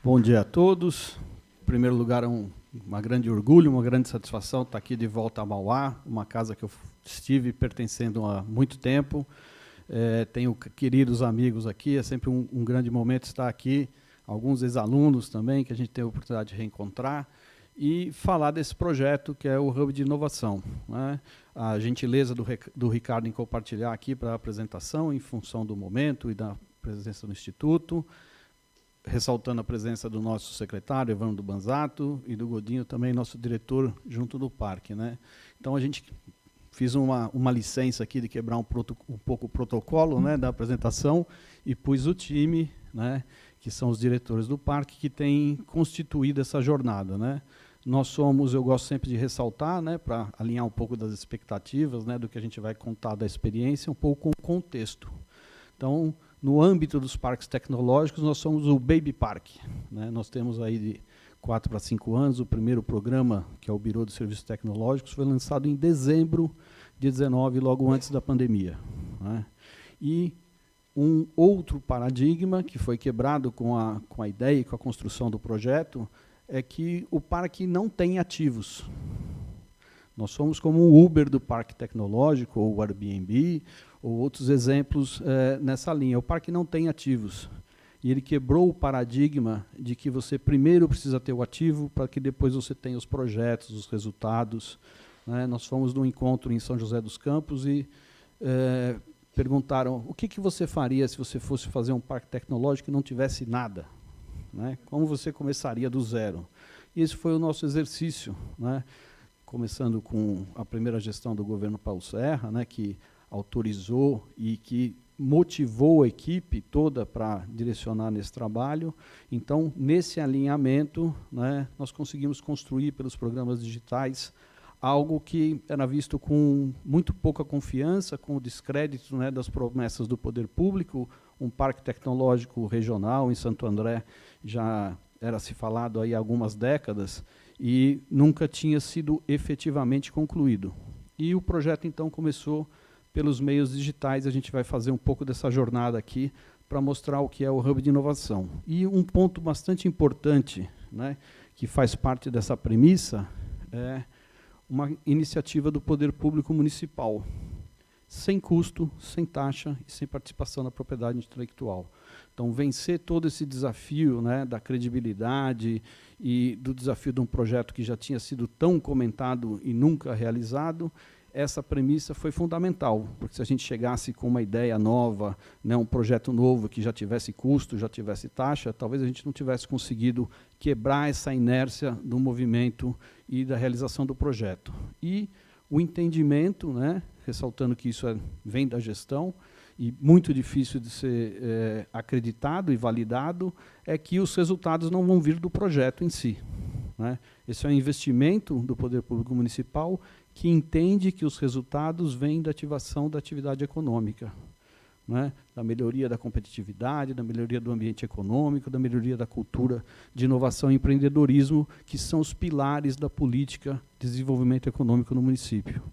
Bom dia a todos. Em primeiro lugar, uma grande orgulho, uma grande satisfação estar aqui de volta a Mauá, uma casa que eu estive pertencendo há muito tempo. Tenho queridos amigos aqui, é sempre um grande momento estar aqui, alguns ex-alunos também, que a gente tem a oportunidade de reencontrar, e falar desse projeto que é o Hub de Inovação, né? A gentileza do Ricardo em compartilhar aqui para a apresentação, em função do momento e da presença do Instituto, ressaltando a presença do nosso secretário, Evandro Banzato, e do Godinho também, nosso diretor, junto do parque, né? Então, a gente fiz uma licença aqui de quebrar um pouco o protocolo, né, da apresentação, e pus o time, né, que são os diretores do parque, que têm constituído essa jornada, né? Nós somos, eu gosto sempre de ressaltar, né, para alinhar um pouco das expectativas, né, do que a gente vai contar da experiência, um pouco com o contexto. Então, no âmbito dos parques tecnológicos, nós somos o Baby Park, né? Nós temos aí de 4 para 5 anos, o primeiro programa, que é o Biro de Serviços Tecnológicos, foi lançado em dezembro de 2019, logo antes da pandemia, né? E um outro paradigma que foi quebrado com a ideia e com a construção do projeto é que o parque não tem ativos. Nós somos como o Uber do parque tecnológico, ou o Airbnb, ou outros exemplos nessa linha. O parque não tem ativos. E ele quebrou o paradigma de que você primeiro precisa ter o ativo para que depois você tenha os projetos, os resultados, né? Nós fomos num encontro em São José dos Campos e perguntaram o que você faria se você fosse fazer um parque tecnológico e não tivesse nada, né? Como você começaria do zero? E esse foi o nosso exercício, né? Começando com a primeira gestão do governo Paulo Serra, né, que autorizou e que motivou a equipe toda para direcionar nesse trabalho. Então, nesse alinhamento, né, nós conseguimos construir pelos programas digitais algo que era visto com muito pouca confiança, com o descrédito, né, das promessas do poder público. Um parque tecnológico regional em Santo André já era se falado aí há algumas décadas, e nunca tinha sido efetivamente concluído. E o projeto, então, começou pelos meios digitais. A gente vai fazer um pouco dessa jornada aqui para mostrar o que é o Hub de Inovação. E um ponto bastante importante, né, que faz parte dessa premissa, é uma iniciativa do poder público municipal, sem custo, sem taxa e sem participação da propriedade intelectual. Então, vencer todo esse desafio, né, da credibilidade e do desafio de um projeto que já tinha sido tão comentado e nunca realizado, essa premissa foi fundamental, porque se a gente chegasse com uma ideia nova, né, um projeto novo que já tivesse custo, já tivesse taxa, talvez a gente não tivesse conseguido quebrar essa inércia do movimento e da realização do projeto. E o entendimento, né, ressaltando que isso vem da gestão, e muito difícil de ser acreditado e validado, é que os resultados não vão vir do projeto em si, né? Esse é um investimento do poder público municipal que entende que os resultados vêm da ativação da atividade econômica, né? Da melhoria da competitividade, da melhoria do ambiente econômico, da melhoria da cultura de inovação e empreendedorismo, que são os pilares da política de desenvolvimento econômico no município.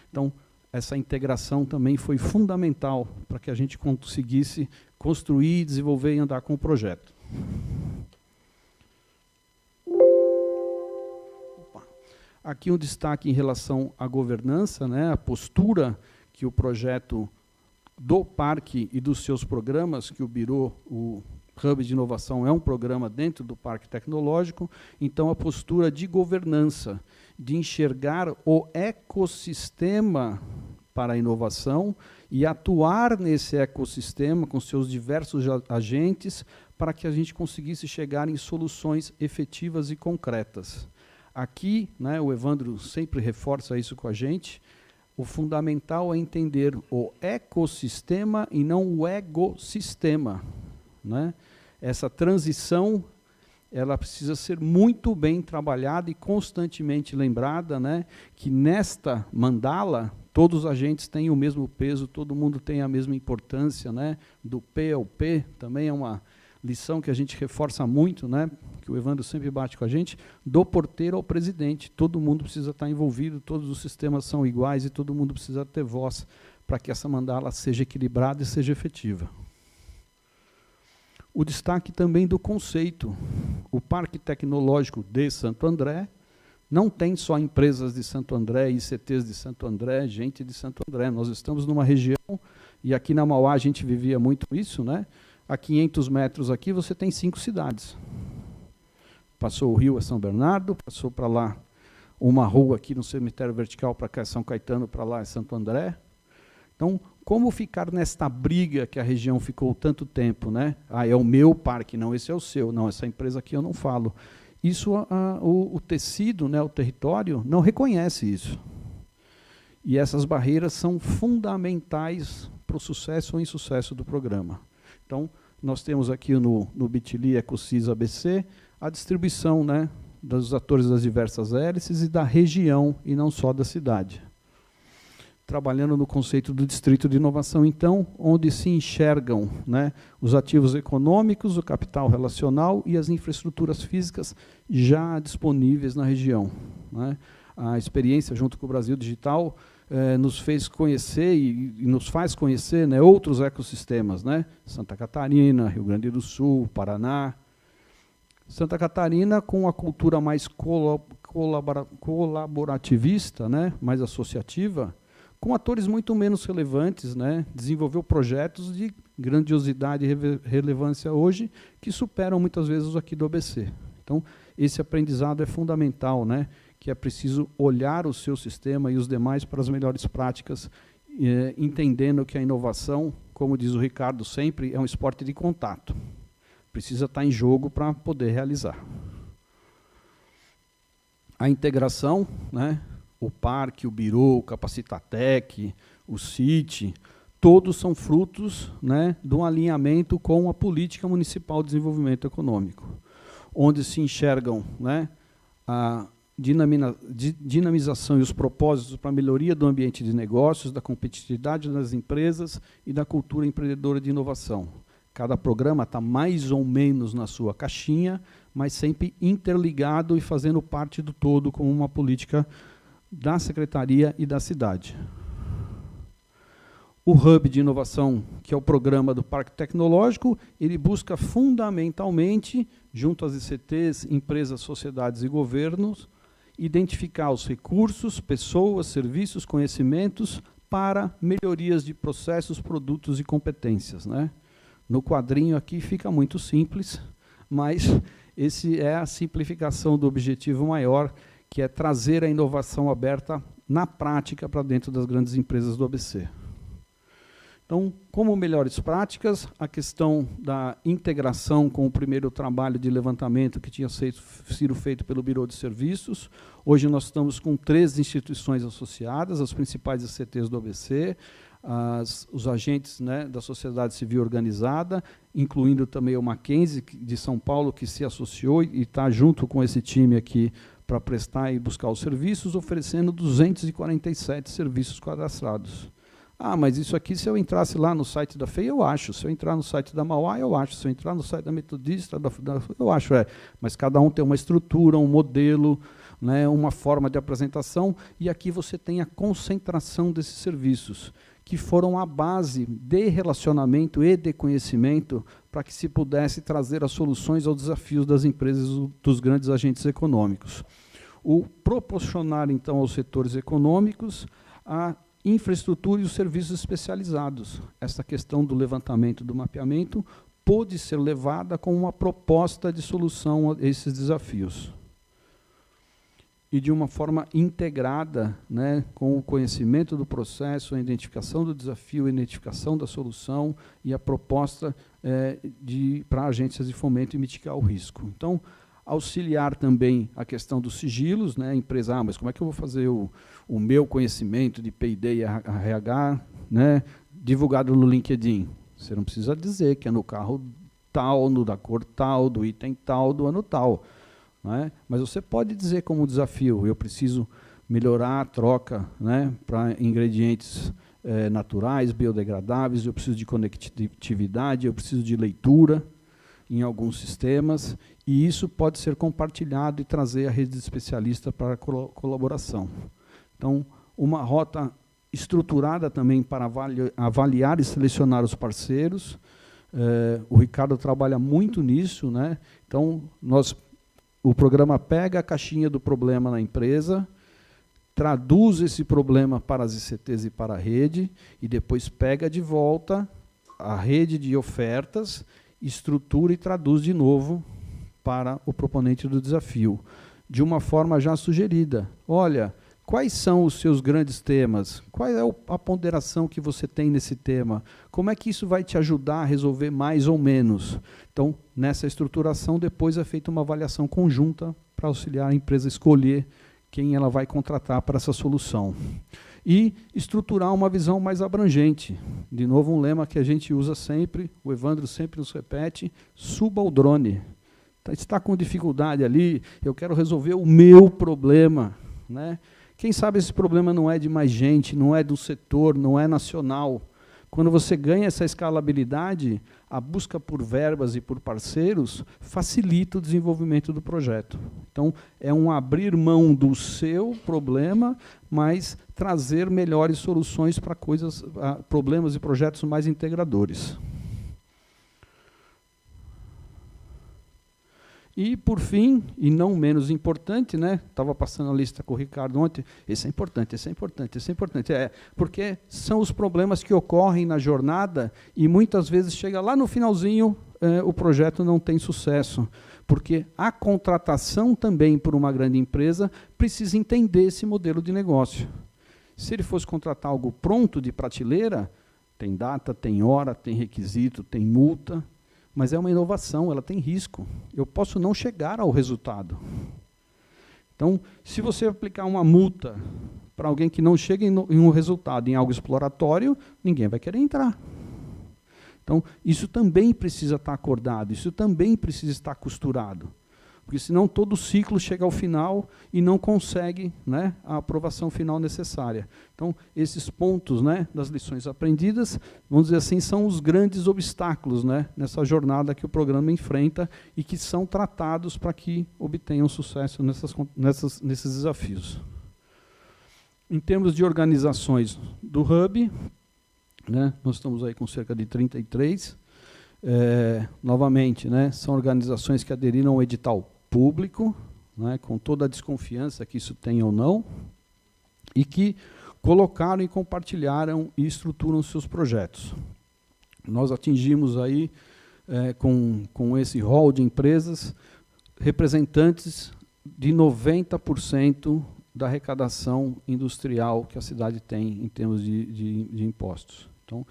Então, essa integração também foi fundamental para que a gente conseguisse construir, desenvolver e andar com o projeto. Aqui um destaque em relação à governança, né, a postura que o projeto do parque e dos seus programas, que o Biro, o Hub de Inovação, é um programa dentro do Parque Tecnológico, então a postura de governança, de enxergar o ecossistema para a inovação e atuar nesse ecossistema com seus diversos agentes para que a gente conseguisse chegar em soluções efetivas e concretas. Aqui, né, o Evandro sempre reforça isso com a gente, o fundamental é entender o ecossistema e não o egossistema, né? Essa transição, ela precisa ser muito bem trabalhada e constantemente lembrada, né, que nesta mandala todos os agentes têm o mesmo peso, todo mundo tem a mesma importância, né, do P ao P, também é uma lição que a gente reforça muito, né, que o Evandro sempre bate com a gente, do porteiro ao presidente, todo mundo precisa estar envolvido, todos os sistemas são iguais e todo mundo precisa ter voz para que essa mandala seja equilibrada e seja efetiva. O destaque também do conceito. O Parque Tecnológico de Santo André não tem só empresas de Santo André, ICTs de Santo André, gente de Santo André. Nós estamos numa região, e aqui na Mauá a gente vivia muito isso, né? A 500 metros aqui você tem 5 cidades. Passou o rio é São Bernardo, passou para lá uma rua aqui no cemitério vertical, para cá é São Caetano, para lá é Santo André. Então, como ficar nesta briga que a região ficou tanto tempo, né? Ah, é o meu parque, não, esse é o seu. Não, essa empresa aqui eu não falo. Isso, o tecido, né, o território, não reconhece isso. E essas barreiras são fundamentais para o sucesso ou insucesso do programa. Então, nós temos aqui no Bit.ly EcoSys ABC a distribuição, né, dos atores das diversas hélices e da região, e não só da cidade. Trabalhando no conceito do distrito de inovação, então, onde se enxergam, né, os ativos econômicos, o capital relacional e as infraestruturas físicas já disponíveis na região, né. A experiência junto com o Brasil Digital nos fez conhecer e nos faz conhecer, né, outros ecossistemas, né, Santa Catarina, Rio Grande do Sul, Paraná. Santa Catarina, com a cultura mais colaborativista, né, mais associativa, com atores muito menos relevantes, né, desenvolveu projetos de grandiosidade e relevância hoje, que superam muitas vezes os aqui do ABC. Então, esse aprendizado é fundamental, né, que é preciso olhar o seu sistema e os demais para as melhores práticas, entendendo que a inovação, como diz o Ricardo sempre, é um esporte de contato. Precisa estar em jogo para poder realizar. A integração, né, o Parque, o Biro, o Capacitatec, o CIT, todos são frutos, né, de um alinhamento com a Política Municipal de Desenvolvimento Econômico, onde se enxergam, né, a dinamização e os propósitos para a melhoria do ambiente de negócios, da competitividade das empresas e da cultura empreendedora de inovação. Cada programa está mais ou menos na sua caixinha, mas sempre interligado e fazendo parte do todo como uma política da Secretaria e da cidade. O Hub de Inovação, que é o programa do Parque Tecnológico, ele busca fundamentalmente, junto às ICTs, empresas, sociedades e governos, identificar os recursos, pessoas, serviços, conhecimentos para melhorias de processos, produtos e competências, né? No quadrinho aqui fica muito simples, mas esse é a simplificação do objetivo maior, que é trazer a inovação aberta na prática para dentro das grandes empresas do ABC. Então, como melhores práticas, a questão da integração com o primeiro trabalho de levantamento que tinha sido feito pelo Biro de Serviços. Hoje nós estamos com 3 instituições associadas, as principais ICTs do ABC, os agentes, né, da sociedade civil organizada, incluindo também o Mackenzie, de São Paulo, que se associou e está junto com esse time aqui para prestar e buscar os serviços, oferecendo 247 serviços cadastrados. Ah, mas isso aqui, se eu entrasse lá no site da FEI, eu acho. Se eu entrar no site da Mauá, eu acho. Se eu entrar no site da Metodista, eu acho. Mas cada um tem uma estrutura, um modelo, né, uma forma de apresentação, e aqui você tem a concentração desses serviços, que foram a base de relacionamento e de conhecimento para que se pudesse trazer as soluções aos desafios das empresas, dos grandes agentes econômicos. O proporcionar, então, aos setores econômicos a infraestrutura e os serviços especializados. Essa questão do levantamento, do mapeamento, pôde ser levada como uma proposta de solução a esses desafios. E de uma forma integrada, né, com o conhecimento do processo, a identificação do desafio, a identificação da solução e a proposta para agências de fomento e mitigar o risco. Então, auxiliar também a questão dos sigilos, né, a empresa, mas como é que eu vou fazer o meu conhecimento de P&D e RH, né, divulgado no LinkedIn? Você não precisa dizer que é no carro tal, no da cor tal, do item tal, do ano tal. Né? Mas você pode dizer como desafio, eu preciso melhorar a troca, né, para ingredientes naturais, biodegradáveis, eu preciso de conectividade, eu preciso de leitura em alguns sistemas, e isso pode ser compartilhado e trazer a rede de especialistas para a colaboração. Então, uma rota estruturada também para avaliar e selecionar os parceiros, O Ricardo trabalha muito nisso, né? Então, o programa pega a caixinha do problema na empresa, traduz esse problema para as ICTs e para a rede, e depois pega de volta a rede de ofertas, estrutura e traduz de novo para o proponente do desafio, de uma forma já sugerida. Olha, quais são os seus grandes temas? Qual é a ponderação que você tem nesse tema? Como é que isso vai te ajudar a resolver mais ou menos? Então, nessa estruturação, depois é feita uma avaliação conjunta para auxiliar a empresa a escolher quem ela vai contratar para essa solução. E estruturar uma visão mais abrangente. De novo, um lema que a gente usa sempre, o Evandro sempre nos repete: suba o drone. Está com dificuldade ali, eu quero resolver o meu problema, né? Quem sabe esse problema não é de mais gente, não é do setor, não é nacional. Quando você ganha essa escalabilidade, a busca por verbas e por parceiros facilita o desenvolvimento do projeto. Então, é um abrir mão do seu problema, mas trazer melhores soluções para problemas e projetos mais integradores. E, por fim, e não menos importante, né? Estava passando a lista com o Ricardo ontem, esse é importante, esse é importante, esse é importante. Porque são os problemas que ocorrem na jornada e muitas vezes chega lá no finalzinho, o projeto não tem sucesso. Porque a contratação também por uma grande empresa precisa entender esse modelo de negócio. Se ele fosse contratar algo pronto de prateleira, tem data, tem hora, tem requisito, tem multa, mas é uma inovação, ela tem risco. Eu posso não chegar ao resultado. Então, se você aplicar uma multa para alguém que não chega em um resultado, em algo exploratório, ninguém vai querer entrar. Então, isso também precisa estar acordado, isso também precisa estar costurado. Porque senão todo o ciclo chega ao final e não consegue, né, a aprovação final necessária. Então, esses pontos, né, das lições aprendidas, vamos dizer assim, são os grandes obstáculos, né, nessa jornada que o programa enfrenta e que são tratados para que obtenham sucesso nesses desafios. Em termos de organizações do Hub, né, nós estamos aí com cerca de 33. Novamente, né, são organizações que aderiram ao edital público, né, com toda a desconfiança que isso tem ou não, e que colocaram e compartilharam e estruturam seus projetos. Nós atingimos aí, com esse rol de empresas, representantes de 90% da arrecadação industrial que a cidade tem em termos de impostos. Então,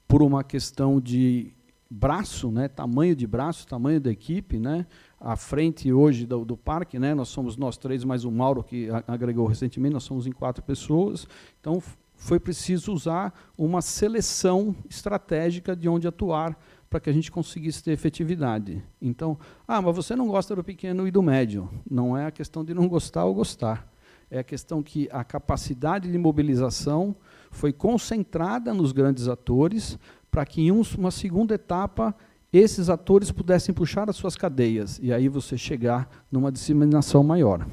por uma questão de braço, né, tamanho de braço, tamanho da equipe, né, à frente hoje do parque, né, nós somos nós três, mais o Mauro, que agregou recentemente, nós somos em 4 pessoas, então foi preciso usar uma seleção estratégica de onde atuar para que a gente conseguisse ter efetividade. Então, mas você não gosta do pequeno e do médio. Não é a questão de não gostar ou gostar, é a questão que a capacidade de mobilização foi concentrada nos grandes atores, para que em uma segunda etapa esses atores pudessem puxar as suas cadeias, e aí você chegar numa disseminação maior.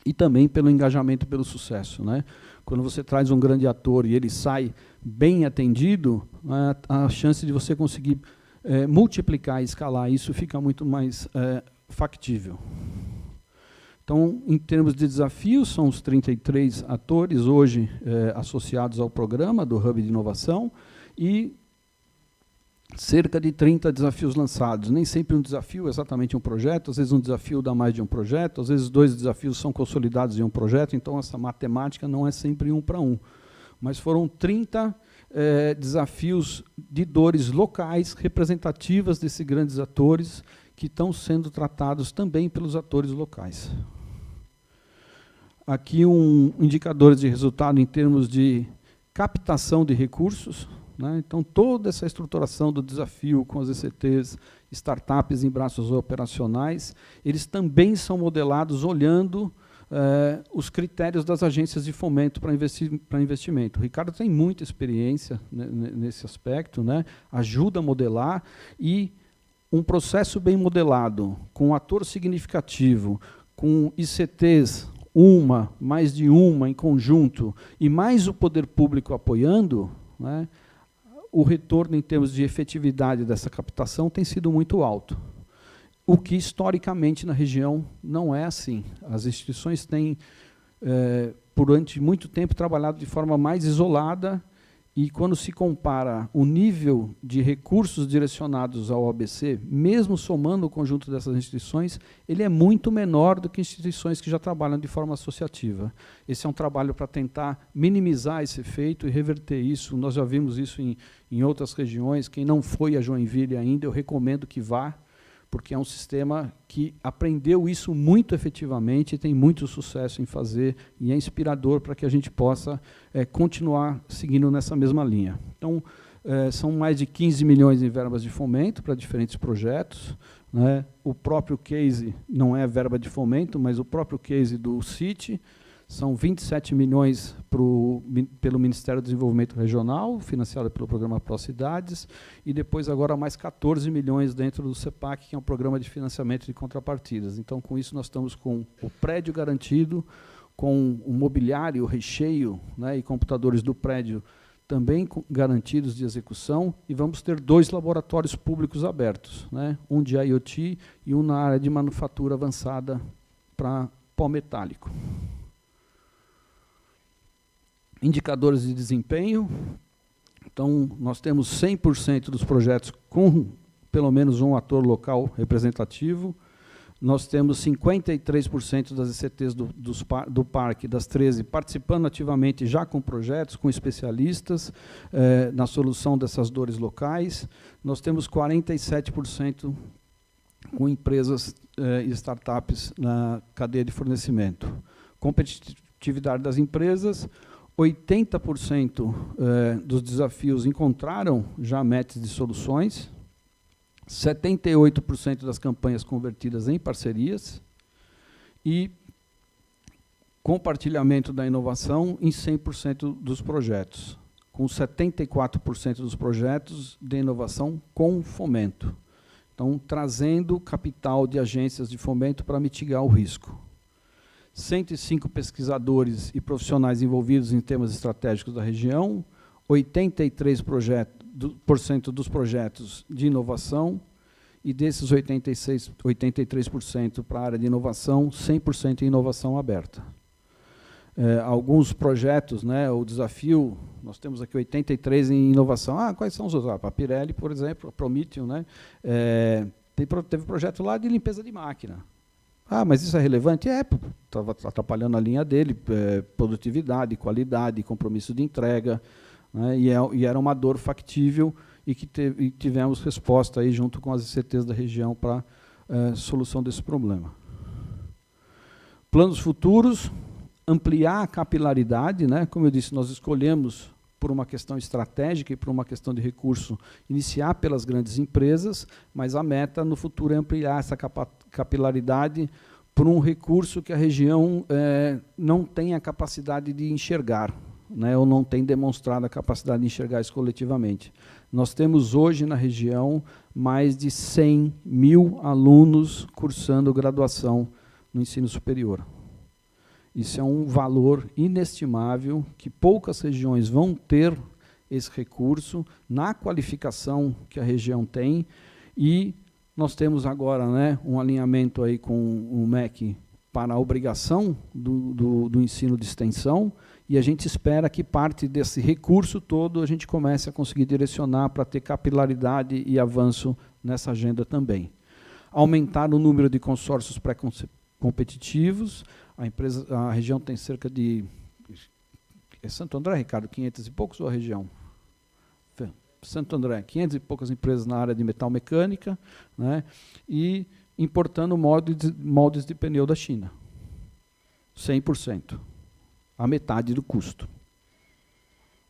E também pelo engajamento e pelo sucesso, né? Quando você traz um grande ator e ele sai bem atendido, a chance de você conseguir multiplicar e escalar isso fica muito mais factível. Então, em termos de desafios, são os 33 atores hoje associados ao programa do Hub de Inovação, e cerca de 30 desafios lançados. Nem sempre um desafio é exatamente um projeto, às vezes um desafio dá mais de um projeto, às vezes 2 desafios são consolidados em um projeto, então essa matemática não é sempre 1 para 1. Mas foram 30 desafios de dores locais, representativas desses grandes atores, que estão sendo tratados também pelos atores locais. Aqui indicadores de resultado em termos de captação de recursos, né? Então, toda essa estruturação do desafio com as ECTs, startups em braços operacionais, eles também são modelados olhando os critérios das agências de fomento para investimento. O Ricardo tem muita experiência nesse aspecto, né? Ajuda a modelar, e um processo bem modelado, com um ator significativo, com ICTs, mais de uma em conjunto, e mais o poder público apoiando, né? o retorno em termos de efetividade dessa captação tem sido muito alto, o que historicamente na região não é assim. As instituições têm, durante muito tempo, trabalhado de forma mais isolada, e quando se compara o nível de recursos direcionados ao ABC, mesmo somando o conjunto dessas instituições, ele é muito menor do que instituições que já trabalham de forma associativa. Esse é um trabalho para tentar minimizar esse efeito e reverter isso. Nós já vimos isso em outras regiões. Quem não foi a Joinville ainda, eu recomendo que vá, porque é um sistema que aprendeu isso muito efetivamente e tem muito sucesso em fazer, e é inspirador para que a gente possa continuar seguindo nessa mesma linha. Então, são mais de 15 milhões em verbas de fomento para diferentes projetos, né? O próprio case não é verba de fomento, mas o próprio case do CIT, são 27 milhões pelo Ministério do Desenvolvimento Regional, financiado pelo programa Pró-Cidades, e depois agora mais 14 milhões dentro do CEPAC, que é um programa de financiamento de contrapartidas. Então, com isso, nós estamos com o prédio garantido, com o mobiliário, o recheio, né, e computadores do prédio também garantidos de execução, e vamos ter 2 laboratórios públicos abertos, né, um de IoT e um na área de manufatura avançada para pó metálico. Indicadores de desempenho. Então, nós temos 100% dos projetos com pelo menos um ator local representativo. Nós temos 53% das ECTs do parque, das 13, participando ativamente já com projetos, com especialistas, na solução dessas dores locais. Nós temos 47% com empresas e startups na cadeia de fornecimento. Competitividade das empresas, 80% dos desafios encontraram já matches de soluções, 78% das campanhas convertidas em parcerias e compartilhamento da inovação em 100% dos projetos, com 74% dos projetos de inovação com fomento. Então, trazendo capital de agências de fomento para mitigar o risco. 105 pesquisadores e profissionais envolvidos em temas estratégicos da região, 83% dos projetos de inovação, e desses 83% para a área de inovação, 100% em inovação aberta. Alguns projetos, né, o desafio, nós temos aqui 83 em inovação. Quais são os outros? A Pirelli, por exemplo, a Prometheum, né, teve projeto lá de limpeza de máquina. Mas isso é relevante? Estava atrapalhando a linha dele, produtividade, qualidade, compromisso de entrega, né, e era uma dor factível e que tivemos resposta aí junto com as ICTs da região para solução desse problema. Planos futuros, ampliar a capilaridade, né, como eu disse, nós escolhemos por uma questão estratégica e por uma questão de recurso, iniciar pelas grandes empresas, mas a meta no futuro é ampliar essa capilaridade por um recurso que a região não tem a capacidade de enxergar, né, ou não tem demonstrado a capacidade de enxergar isso coletivamente. Nós temos hoje na região mais de 100 mil alunos cursando graduação no ensino superior. Isso é um valor inestimável, que poucas regiões vão ter esse recurso na qualificação que a região tem, e nós temos agora, né, um alinhamento aí com o MEC para a obrigação do ensino de extensão, e a gente espera que parte desse recurso todo a gente comece a conseguir direcionar para ter capilaridade e avanço nessa agenda também. Aumentar o número de consórcios pré-competitivos. A região tem cerca de... É Santo André, Ricardo? 500 e poucos ou a região? Santo André, 500 e poucas empresas na área de metal mecânica, né, e importando moldes de pneu da China. 100%. A metade do custo.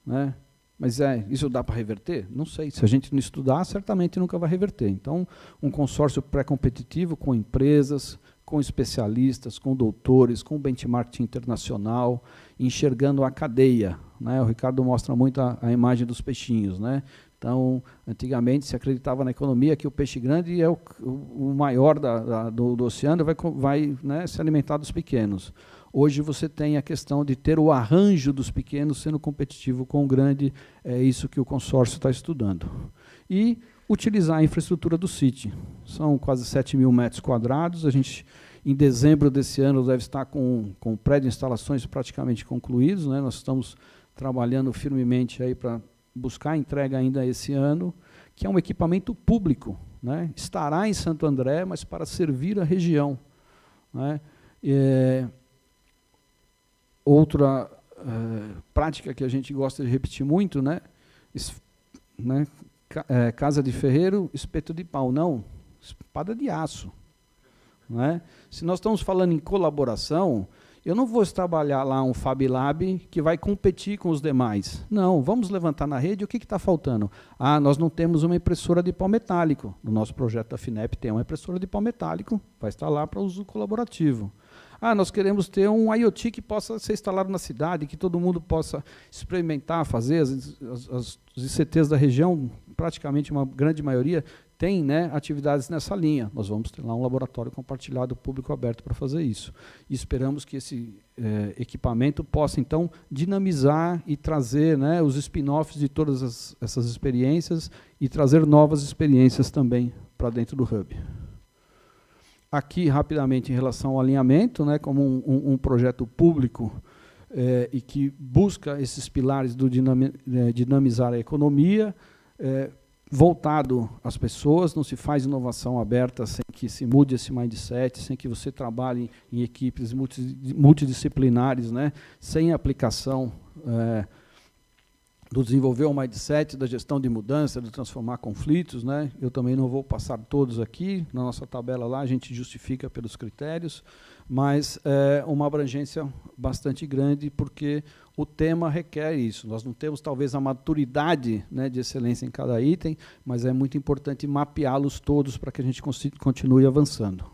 Né? Mas isso dá para reverter? Não sei. Se a gente não estudar, certamente nunca vai reverter. Então, um consórcio pré-competitivo com empresas, com especialistas, com doutores, com benchmark internacional, enxergando a cadeia. Né? O Ricardo mostra muito a imagem dos peixinhos. Né? Então, antigamente se acreditava na economia que o peixe grande é o maior do oceano, vai né, se alimentar dos pequenos. Hoje você tem a questão de ter o arranjo dos pequenos sendo competitivo com o grande, é isso que o consórcio está estudando. E utilizar a infraestrutura do CIT. São quase 7 mil metros quadrados, a gente, em dezembro desse ano, deve estar com o prédio de instalações praticamente concluídos, né? Nós estamos trabalhando firmemente aí para buscar a entrega ainda esse ano, que é um equipamento público, né? Estará em Santo André, mas para servir a região, né? Outra prática que a gente gosta de repetir muito, né? Casa de ferreiro, espeto de pau. Não, espada de aço. Não é? Se nós estamos falando em colaboração, eu não vou trabalhar lá um Fab Lab que vai competir com os demais. Não, vamos levantar na rede o que está faltando. Ah, nós não temos uma impressora de pau metálico. No nosso projeto da FINEP tem uma impressora de pau metálico, vai estar lá para uso colaborativo. Ah, nós queremos ter um IoT que possa ser instalado na cidade, que todo mundo possa experimentar, fazer. Os ICTs da região, praticamente uma grande maioria, tem, né, atividades nessa linha. Nós vamos ter lá um laboratório compartilhado, público aberto para fazer isso. E esperamos que esse equipamento possa, então, dinamizar e trazer, né, os spin-offs de todas essas experiências e trazer novas experiências também para dentro do Hub. Aqui, rapidamente, em relação ao alinhamento, né, como um projeto público e que busca esses pilares do dinamizar a economia, voltado às pessoas, não se faz inovação aberta sem que se mude esse mindset, sem que você trabalhe em equipes multidisciplinares, né, sem aplicação do desenvolver o mindset, da gestão de mudança, de transformar conflitos, né? Eu também não vou passar todos aqui, na nossa tabela lá a gente justifica pelos critérios, mas é uma abrangência bastante grande, porque o tema requer isso. Nós não temos, talvez, a maturidade, né, de excelência em cada item, mas é muito importante mapeá-los todos para que a gente continue avançando.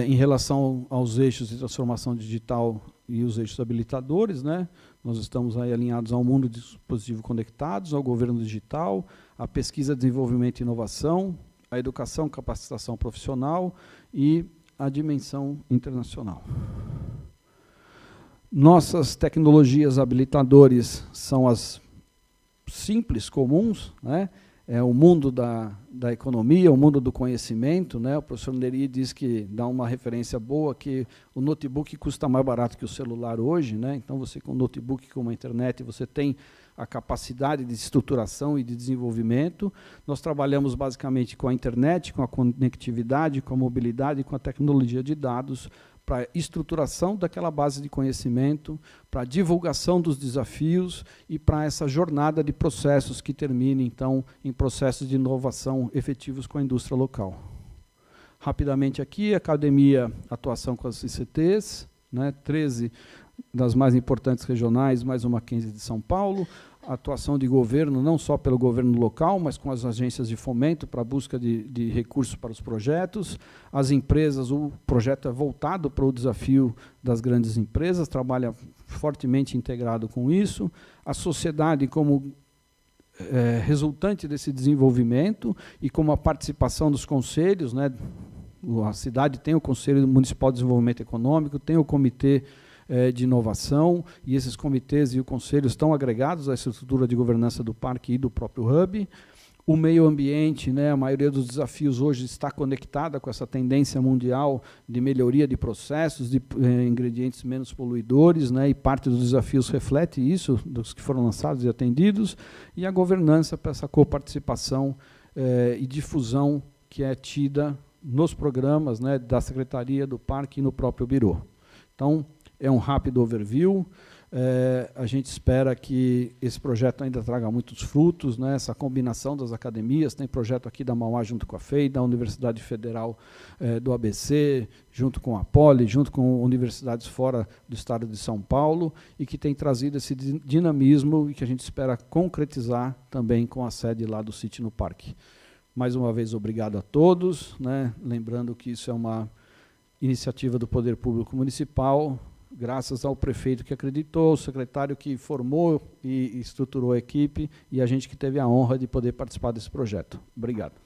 Em relação aos eixos de transformação digital e os eixos habilitadores, né, nós estamos aí alinhados ao mundo de dispositivos conectados, ao governo digital, à pesquisa, desenvolvimento e inovação, à educação, capacitação profissional e à dimensão internacional. Nossas tecnologias habilitadores são as simples, comuns, né? É o mundo da economia, o mundo do conhecimento, né? O professor Neri diz que dá uma referência boa, que o notebook custa mais barato que o celular hoje, né? Então, você com o notebook, com uma internet, você tem a capacidade de estruturação e de desenvolvimento. Nós trabalhamos basicamente com a internet, com a conectividade, com a mobilidade, com a tecnologia de dados, para a estruturação daquela base de conhecimento, para a divulgação dos desafios e para essa jornada de processos que termine, então, em processos de inovação efetivos com a indústria local. Rapidamente aqui, academia, atuação com as ICTs, né, 13 das mais importantes regionais, mais uma 15 de São Paulo, atuação de governo, não só pelo governo local, mas com as agências de fomento para a busca de recursos para os projetos. As empresas, o projeto é voltado para o desafio das grandes empresas, trabalha fortemente integrado com isso. A sociedade como resultante desse desenvolvimento e como a participação dos conselhos, né, a cidade tem o Conselho Municipal de Desenvolvimento Econômico, tem o Comitê de inovação, e esses comitês e o conselho estão agregados à estrutura de governança do parque e do próprio Hub. O meio ambiente, né, a maioria dos desafios hoje está conectada com essa tendência mundial de melhoria de processos, de ingredientes menos poluidores, né, e parte dos desafios reflete isso, dos que foram lançados e atendidos, e a governança para essa coparticipação e difusão que é tida nos programas, né, da Secretaria do Parque e no próprio Birô. Então, é um rápido overview. A gente espera que esse projeto ainda traga muitos frutos, né? Essa combinação das academias, tem projeto aqui da Mauá junto com a FEI, da Universidade Federal do ABC, junto com a Poli, junto com universidades fora do estado de São Paulo, e que tem trazido esse dinamismo e que a gente espera concretizar também com a sede lá do City no Parque. Mais uma vez, obrigado a todos, né? Lembrando que isso é uma iniciativa do Poder Público Municipal, graças ao prefeito que acreditou, ao secretário que formou e estruturou a equipe, e a gente que teve a honra de poder participar desse projeto. Obrigado.